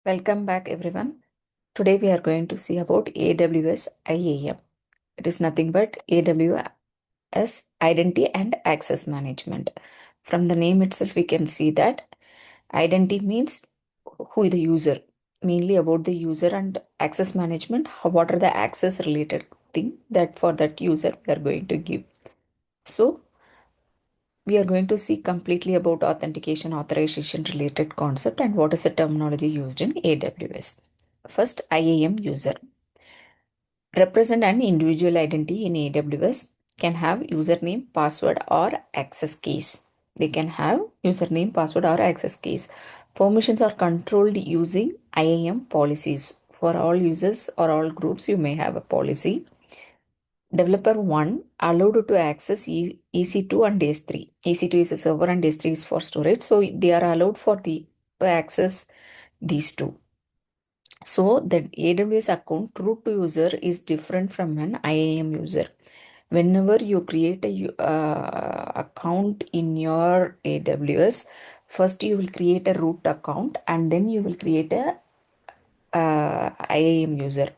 Welcome back, everyone. Today we are going to see about AWS IAM. It is nothing but AWS Identity and Access Management. From the name itself, we can see that identity means who is the user, mainly about the user, and access management, what are the access related thing that for that user we are going to give. So we are going to see completely about authentication, authorization related concept and what is the terminology used in AWS. First, IAM user. Represent an individual identity in AWS can have username, password, or access keys. They can have username, password, or access keys. Permissions are controlled using IAM policies. For all users or all groups, you may have a policy. Developer 1 allowed to access EC2 and S3. EC2 is a server and S3 is for storage. So they are allowed for to access these two. So the AWS account root to user is different from an IAM user. Whenever you create a account in your AWS, first you will create a root account and then you will create a IAM user.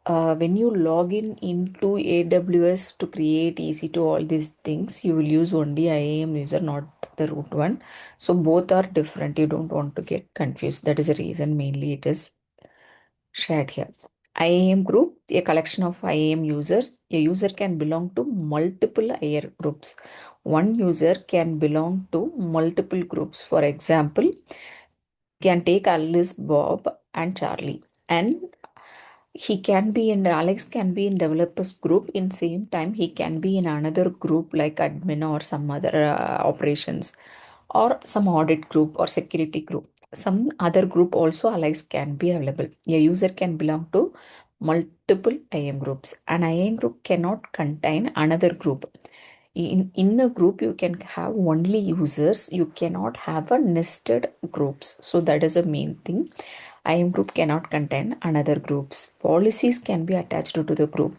When you log in into AWS to create EC2 all these things, you will use only IAM user, not the root one. So both are different. You don't want to get confused. That is the reason mainly it is shared here. IAM group, a collection of IAM users. A user can belong to multiple IAM groups. One user can belong to multiple groups. For example, can take Alice, Bob, and Charlie. And he can be in Alex can be in developers group in same time he can be in another group like admin or some other operations or some audit group or security group. Some other group also Alex can be available. A user can belong to multiple IAM groups. An IAM group cannot contain another group. In a group you can have only users, you cannot have a nested groups. So that is a main thing. IAM group cannot contain another groups. Policies can be attached to the group.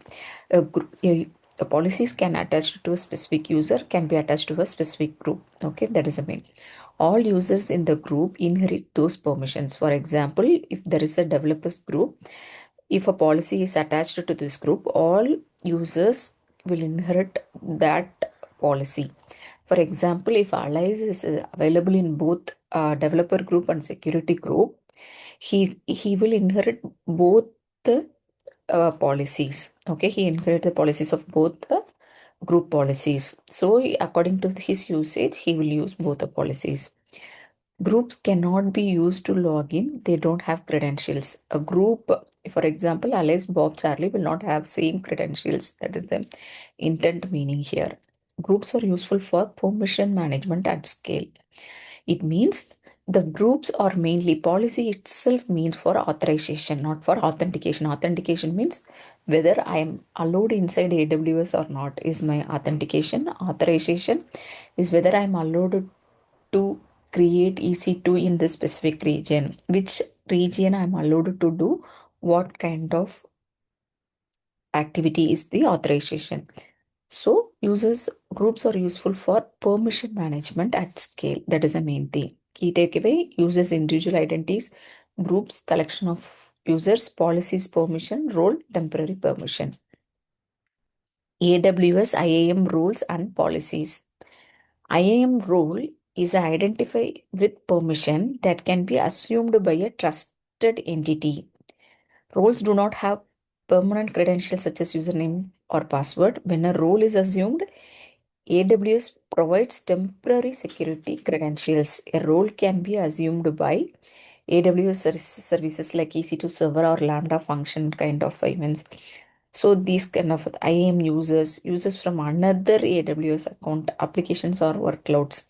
The policies can attach to a specific user, can be attached to a specific group. Okay, that is the main. All users in the group inherit those permissions. For example, if there is a developers group, if a policy is attached to this group, all users will inherit that policy. For example, if allies is available in both developer group and security group, he will inherit both the policies. Okay, he inherit the policies of both the group policies. So according to his usage, he will use both the policies. Groups cannot be used to log in. They don't have credentials. A group, for example, Alice, Bob, Charlie will not have same credentials. That is the intent meaning here. Groups are useful for permission management at scale. It means the groups are mainly policy itself means for authorization, not for authentication. Authentication means whether I am allowed inside AWS or not is my authentication. Authorization is whether I am allowed to create EC2 in this specific region, which region I'm allowed to do what kind of activity is the authorization. So users groups are useful for permission management at scale. That is the main thing. Key takeaway: users individual identities, groups collection of users, policies permission, role temporary permission. AWS IAM roles and policies. IAM role is identified with permission that can be assumed by a trusted entity. Roles do not have permanent credentials such as username or password. When a role is assumed, AWS provides temporary security credentials. A role can be assumed by AWS services like EC2 server or Lambda function kind of events. So these kind of IAM users from another AWS account, applications or workloads.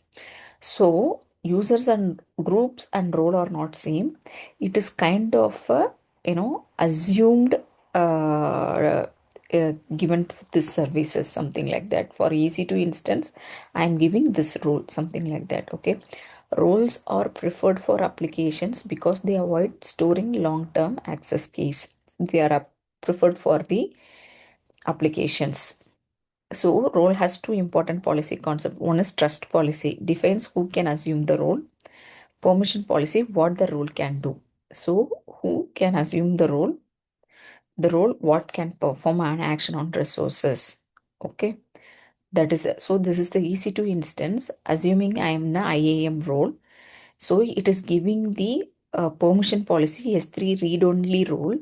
So users and groups and role are not same. It is kind of assumed given this services, something like that. For EC2 instance, I am giving this role, something like that. Okay. Roles are preferred for applications because they avoid storing long-term access keys. They are preferred for the applications. So role has two important policy concepts. One is trust policy, defines who can assume the role. Permission policy, what the role can do. So who can assume the role? The role what can perform an action on resources. Okay. That is so this is the EC2 instance assuming I am the IAM role. So it is giving the permission policy S3 read only role.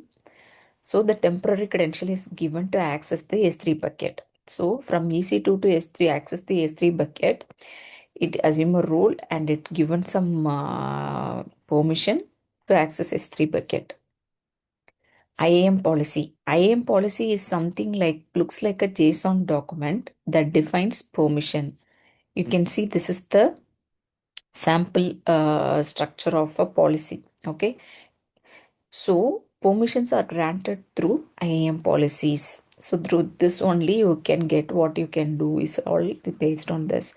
So the temporary credential is given to access the S3 bucket. So from EC2 to S3 access the S3 bucket, it assume a role and it given some permission to access S3 bucket. IAM policy. IAM policy is something like looks like a JSON document that defines permission. You can see this is the sample structure of a policy. Okay. So permissions are granted through IAM policies. So through this only you can get what you can do is all based on this.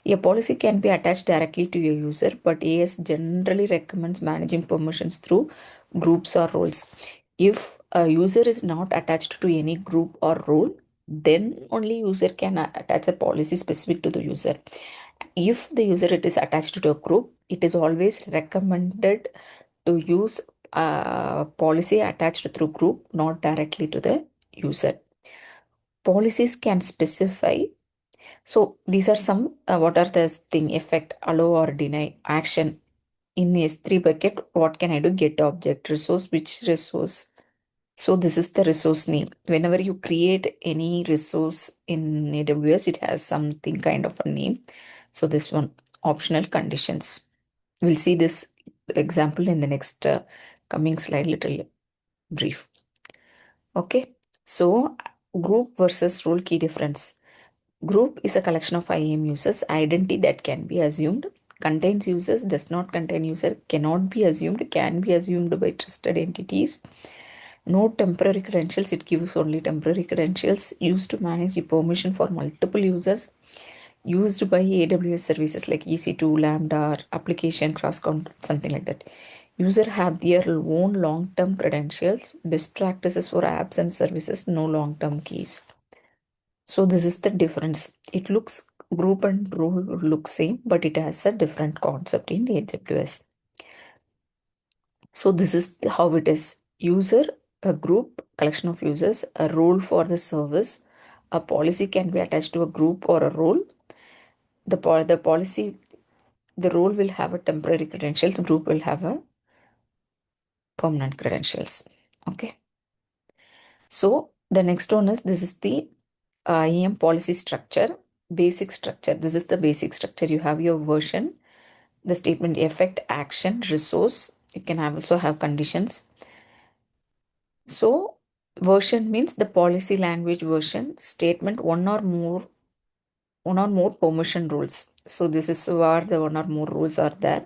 A policy can be attached directly to your user, but AS generally recommends managing permissions through groups or roles. If a user is not attached to any group or role, then only user can attach a policy specific to the user. If the user it is attached to a group, it is always recommended to use a policy attached through group, not directly to the user. Policies can specify. So these are some what are the thing effect, allow or deny action in S3 bucket. What can I do? Get object resource, which resource? So this is the resource name. Whenever you create any resource in AWS, it has something kind of a name. So this one, optional conditions. We'll see this example in the next coming slide, little brief. Okay. So group versus role key difference. Group is a collection of IAM users. Identity that can be assumed. Contains users, does not contain user, cannot be assumed, can be assumed by trusted entities. No temporary credentials, it gives only temporary credentials used to manage the permission for multiple users used by AWS services like EC2, Lambda, or application cross-count, something like that. User have their own long-term credentials, best practices for apps and services, no long-term keys. So this is the difference. It looks group and role look same, but it has a different concept in AWS. So this is how it is. User, a group, collection of users, a role for the service. A policy can be attached to a group or a role. The policy, the role will have a temporary credentials, group will have a permanent credentials. Okay. So the next one is this is the IAM policy structure, basic structure. This is the basic structure. You have your version, the statement effect, action, resource. You can have also have conditions. So version means the policy language version, statement one or more permission rules. So this is where the one or more rules are there.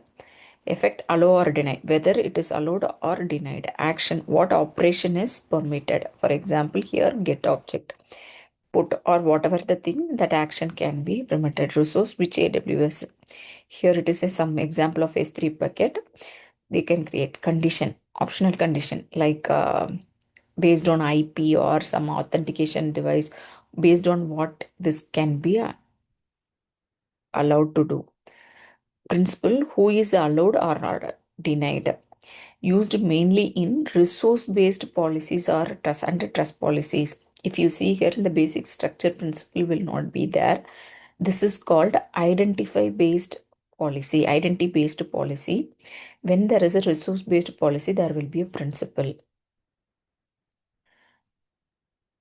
Effect, allow or deny, whether it is allowed or denied. Action, what operation is permitted. For example, here get object, put or whatever the thing that action can be permitted. Resource, which AWS. Here it is some example of S3 bucket. They can create condition, optional condition like based on IP or some authentication device, based on what this can be allowed to do. Principle, who is allowed or not denied. Used mainly in resource based policies or trust under trust policies. If you see here in the basic structure, principle will not be there. This is called identify based policy, identity based policy. When there is a resource based policy, there will be a principle.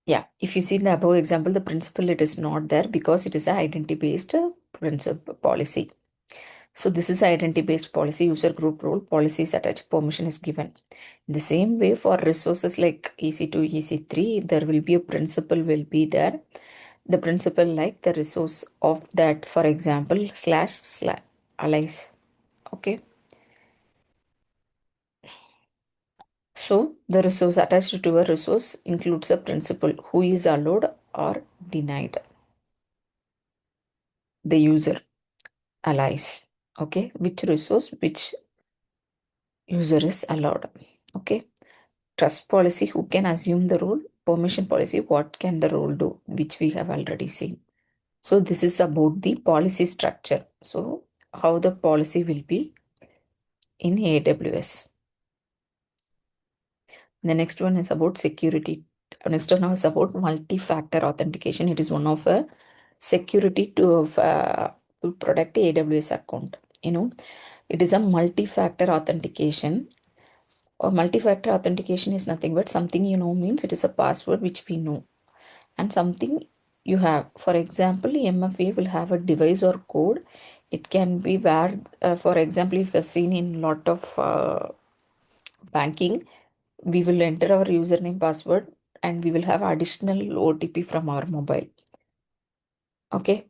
Yeah, if you see in the above example, the principle it is not there because it is an identity based principle policy. So this is identity based policy, user group role, policies attached, permission is given. In the same way for resources like EC2, EC3, there will be a principle will be there. The principle like the resource of that, for example, slash allies. Okay. So the resource attached to a resource includes a principle who is allowed or denied. The user allies. Okay. Which resource, which user is allowed. Okay. Trust policy, who can assume the role. Permission policy, what can the role do, which we have already seen. So this is about the policy structure. So how the policy will be in AWS. The next one is about security. Next one is about multi-factor authentication. It is one of a security to protect the AWS account. It is a multi-factor authentication. Or multi-factor authentication is nothing but something means it is a password which we know and something you have. For example, MFA will have a device or code. It can be where, for example, if you have seen in lot of banking, we will enter our username password and we will have additional OTP from our mobile. Okay,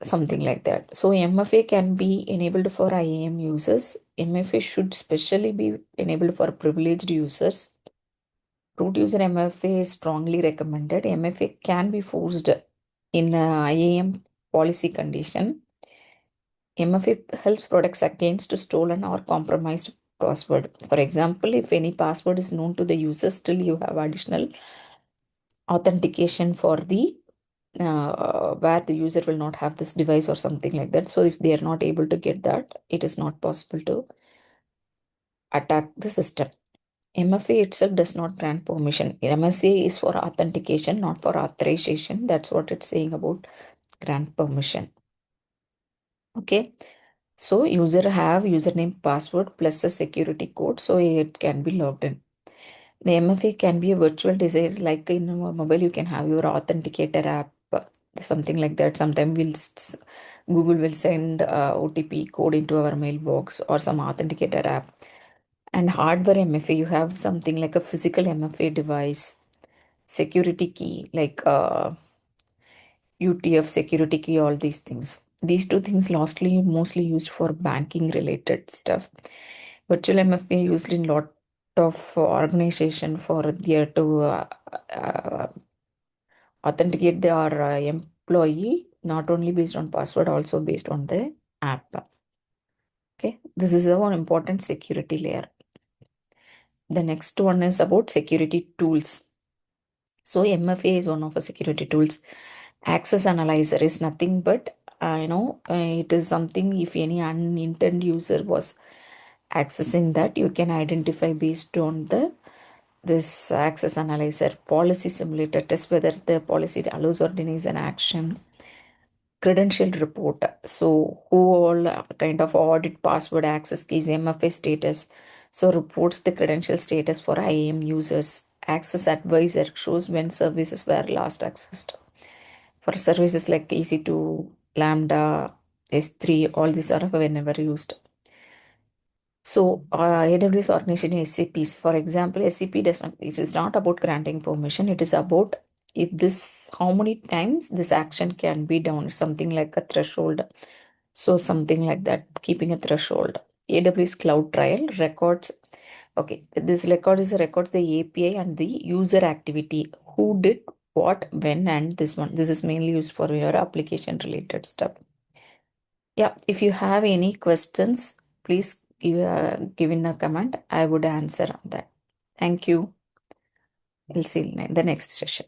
something like that. So MFA can be enabled for IAM users. MFA should specially be enabled for privileged users. Root user MFA is strongly recommended. MFA can be forced in IAM policy condition. MFA helps protects against stolen or compromised password. For example, if any password is known to the user, still you have additional authentication for the where the user will not have this device or something like that. So if they are not able to get that, it is not possible to attack the system. MFA itself does not grant permission. MSA is for authentication, not for authorization. That's what it's saying about grant permission. Okay. So user have username password plus a security code so it can be logged in. The MFA can be a virtual device like in a mobile you can have your authenticator app, something like that. Sometimes Google will send OTP code into our mailbox or some authenticator app. And hardware MFA, you have something like a physical MFA device, security key like UTF security key, all these things. These two things lastly mostly used for banking related stuff. Virtual MFA used in lot of organization for there to uh, authenticate their employee not only based on password also based on the app. Okay, this is one important security layer. The next one is about security tools. So MFA is one of the security tools. Access Analyzer is nothing but it is something if any unintended user was accessing that, you can identify based on the this access analyzer. Policy simulator test whether the policy allows or denies an action. Credential report, so who all kind of audit password access keys. MFA status, so reports the credential status for IAM users. Access advisor shows when services were last accessed for services like EC2, Lambda, S3, all these are whenever used. So, AWS Organization SCPs, for example, SCP does not, this is not about granting permission. It is about if this, how many times this action can be done, something like a threshold. So, something like that, keeping a threshold. AWS CloudTrail records, okay, this record is records the API and the user activity, who did what, when, and this one. This is mainly used for your application related stuff. Yeah, if you have any questions, please give in a comment. I would answer on that. Thank you. We'll see you in the next session.